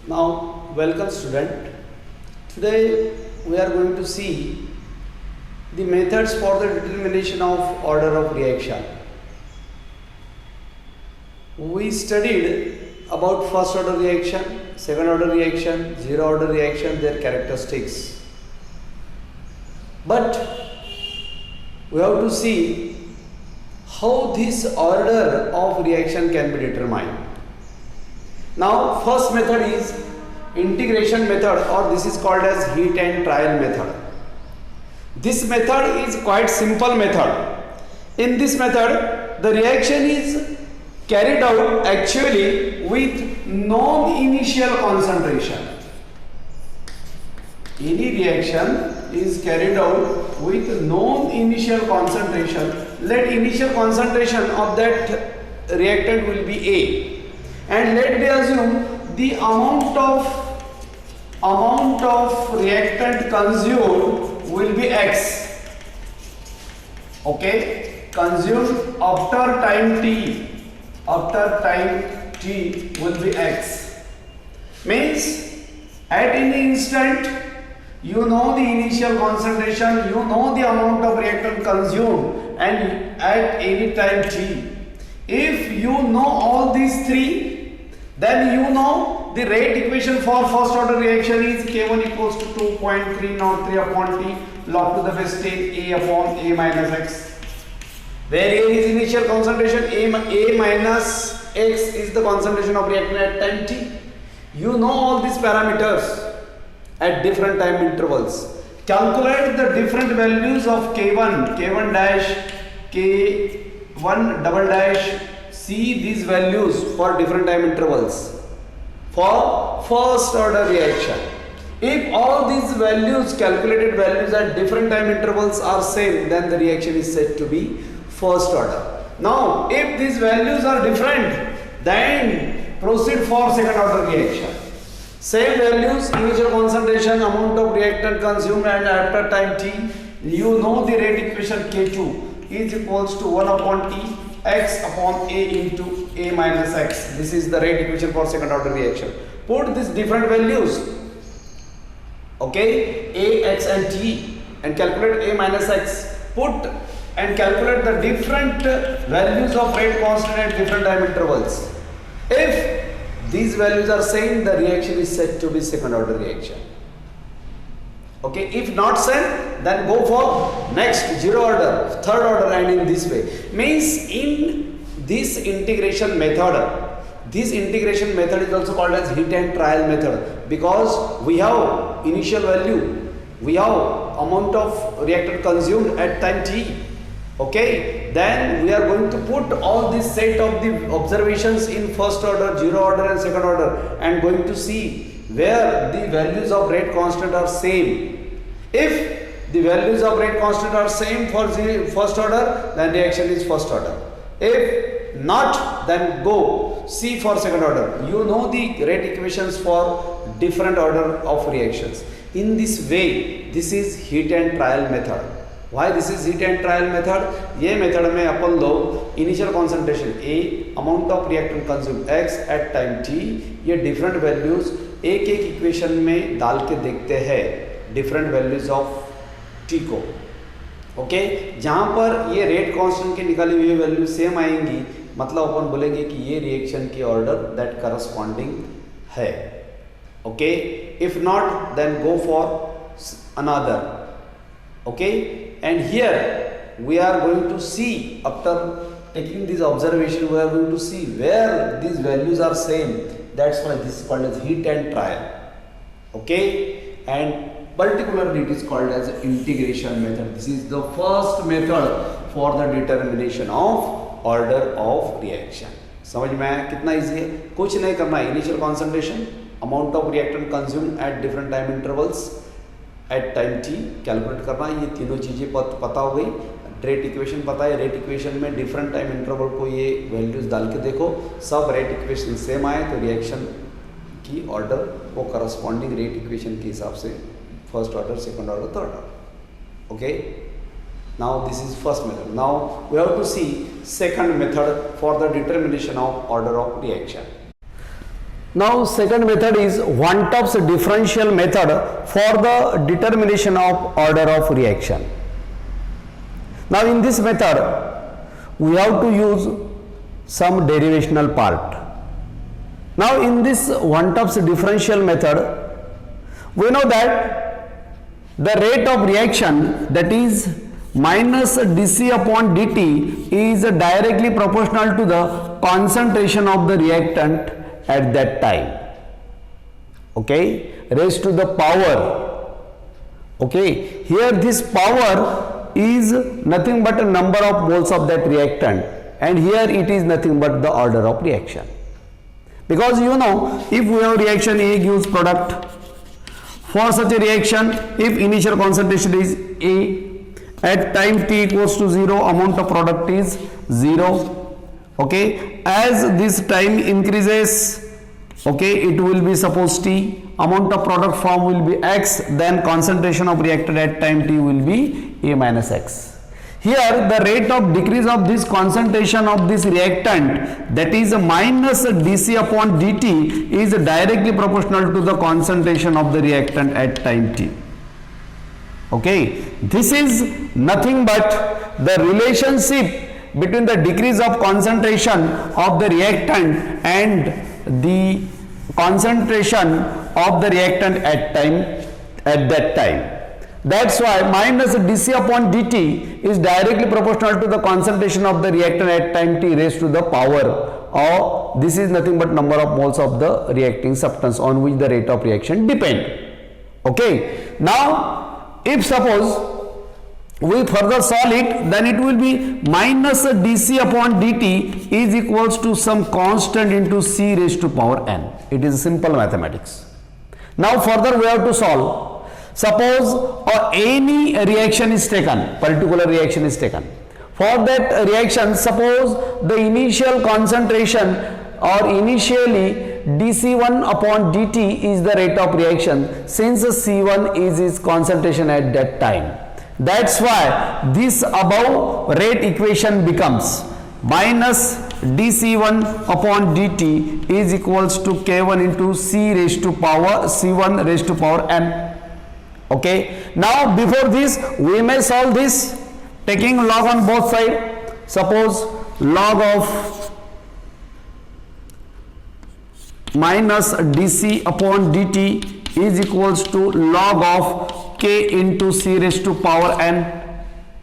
Now, welcome student. Today we are going to see the methods for the determination of order of reaction. We studied about first order reaction, second order reaction, zero order reaction, their characteristics. But we have to see how this order of reaction can be determined. Now, first method is integration method, or this is called as heat and trial method. This method is quite simple method. In this method, the reaction is carried out actually with known initial concentration. Any reaction is carried out with known initial concentration. Let initial concentration of that reactant will be A. And let me assume the amount of reactant consumed will be X. Okay, consumed after time T. After time T will be X. Means at any instant you know the initial concentration, you know the amount of reactant consumed, and at any time T. If you know all these three, then you know the rate equation for first order reaction is K1 equals to 2.303 upon T log to the base 10 A upon A minus X, where A is initial concentration, A minus X is the concentration of reactant at time T. You know all these parameters at different time intervals. Calculate the different values of K1, K1 dash, K1 double dash. See these values for different time intervals for first order reaction. If all these values, calculated values at different time intervals are same, then the reaction is said to be first order. Now, if these values are different, then proceed for second order reaction. Same values, initial concentration, amount of reactant consumed, and after time T, you know the rate equation K2 is equals to 1 upon T X upon A into A minus X. This is the rate equation for second order reaction. Put these different values, okay, A, X and T, and calculate A minus X. Put and calculate the different values of rate constant at different time intervals. If these values are same, the reaction is said to be second order reaction. Okay, if not same, then go for next zero order, third order, and in this way. Means in this integration method is also called as heat and trial method, because we have initial value, we have amount of reactant consumed at time T. Okay, then we are going to put all this set of the observations in first order, zero order and second order, and going to see where the values of rate constant are same. If the values of rate constant are same for the first order, then reaction is first order. If not, then go see for second order. You know the rate equations for different order of reactions. In this way, this is heat and trial method. Why this is heat and trial method? ये method में अपन लोग initial concentration A, amount of reactant consume X at time T, ये different values एक एक equation में डाल के देखते हैं डिफरेंट वैल्यूज ऑफ T को. ओके, जहाँ पर ये रेट कांस्टेंट के निकाली हुई वैल्यू सेम आएंगी, मतलब अपन बोलेंगे कि ये रिएक्शन की ऑर्डर दैट करस्पॉन्डिंग है. Okay, if not then go for another. Okay, and here we are going to see, after taking this observation, we are going to see where these values are same. That's why this is called as heat and trial. Okay, and particularly it is called as integration method. This is the first method for the determination of order of reaction. समझ में आया कितना easy है? कुछ नहीं करना, initial concentration, amount of reactant consume at different time intervals at time T calculate करना. ये तीनों चीज़ें पता हो गई. रेट इक्वेशन पता है, रेट इक्वेशन में डिफरेंट टाइम इंटरवल को ये वैल्यूज डाल के देखो, सब रेट इक्वेशन सेम आए तो रिएक्शन की ऑर्डर वो करस्पॉन्डिंग रेट इक्वेशन के हिसाब से first order, second order, third order. Okay, now this is first method. Now we have to see second method for the determination of order of reaction. Now second method is One-Top's differential method for the determination of order of reaction. Now in this method we have to use some derivational part. Now in this One-Top's differential method, we know that the rate of reaction, that is minus dC upon dt, is directly proportional to the concentration of the reactant at that time. Okay, raised to the power. Okay, here this power is nothing but a number of moles of that reactant, and here it is nothing but the order of reaction. Because you know, if we have reaction A gives product, for such a reaction, if initial concentration is A, at time t equals to 0, amount of product is 0. Okay, as this time increases, okay, it will be suppose t, amount of product form will be x, then concentration of reactant at time t will be A minus x. Here the rate of decrease of this concentration of this reactant, that is minus dC upon dt, is directly proportional to the concentration of the reactant at time t. Okay, this is nothing but the relationship between the decrease of concentration of the reactant and the concentration of the reactant at that time. That's why minus dC upon dt is directly proportional to the concentration of the reactant at time t raised to the power, or this is nothing but number of moles of the reacting substance on which the rate of reaction depend. Okay, now if suppose we further solve it, then it will be minus dC upon dt is equals to some constant into C raised to power n. It is simple mathematics. Now further we have to solve. Suppose any reaction is taken, particular reaction is taken. For that reaction, suppose the initial concentration or initially dC1 upon dt is the rate of reaction, since C1 is its concentration at that time. That's why this above rate equation becomes minus dC1 upon dt is equals to K1 into C raised to power C1 raised to power n. Okay, now before this we may solve this taking log on both sides. Suppose log of minus dC upon dt is equals to log of k into C raised to power n.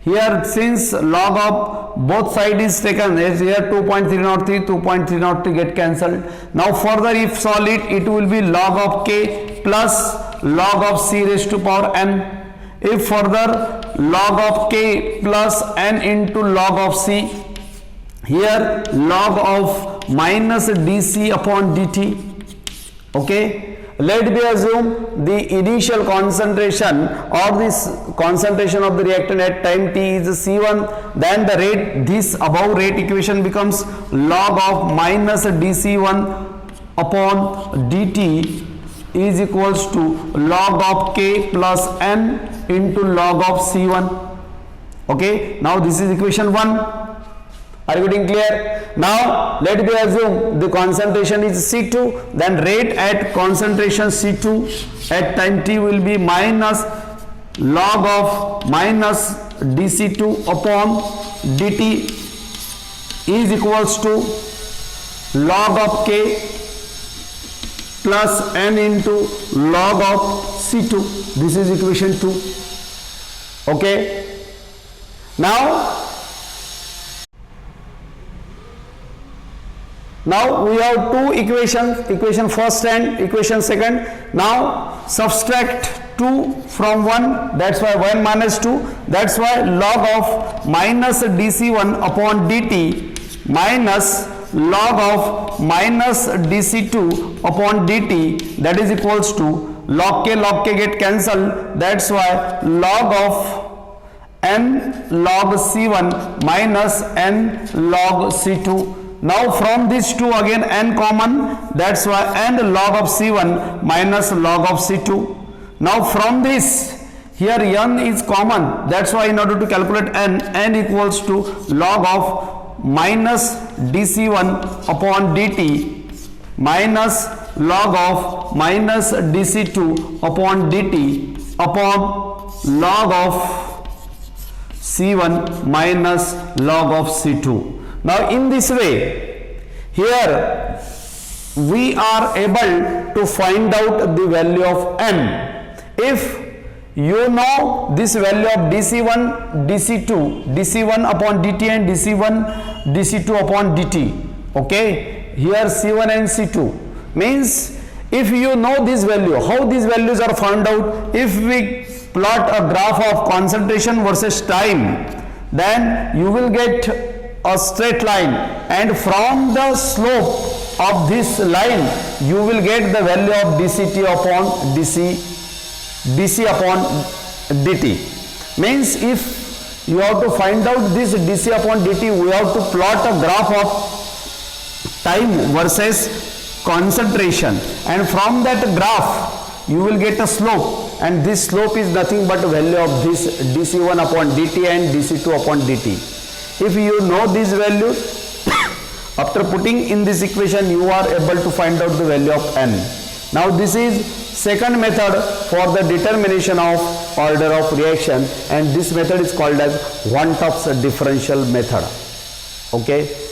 Here since log of both side is taken, as here 2.303, 2.303 get cancelled. Now further if solve it, it will be log of k plus log of C raised to power n. If further log of k plus n into log of C, here log of minus dC upon dt. Okay, let me assume the initial concentration or this concentration of the reactant at time t is C1, then the rate, this above rate equation becomes log of minus dC1 upon dt is equals to log of k plus n into log of C1. Okay, now this is equation 1. Are you getting clear? Now let me assume the concentration is C2, then rate at concentration C2 at time t will be minus log of minus dC2 upon dt is equals to log of k plus n into log of C2. This is equation 2. Okay, now we have two equations, equation first and equation second. Now subtract 2 from 1, that's why 1 minus 2, that's why log of minus dC1 upon dt minus log of minus dC2 upon dt, that is equals to log k get cancelled, that's why log of n log C1 minus n log C2. Now from these two again n common, that's why n log of C1 minus log of C2. Now from this here n is common, that's why in order to calculate n equals to log of minus dC1 upon dt minus log of minus dC2 upon dt upon log of C1 minus log of C2. Now in this way, here we are able to find out the value of m. If you know this value of dC1, dC2, dC1 upon dt and dC1, dC2 upon dt, okay, here C1 and C2 means, if you know this value, how these values are found out? If we plot a graph of concentration versus time, then you will get a straight line, and from the slope of this line you will get the value of dCt upon dC upon dt. Means if you have to find out this dC upon dt, we have to plot a graph of time versus concentration, and from that graph you will get a slope, and this slope is nothing but value of this dC1 upon dt and dC2 upon dt. If you know these values, after putting in this equation you are able to find out the value of n. Now this is second method for the determination of order of reaction, and this method is called as Van 't Hoff's differential method. Okay.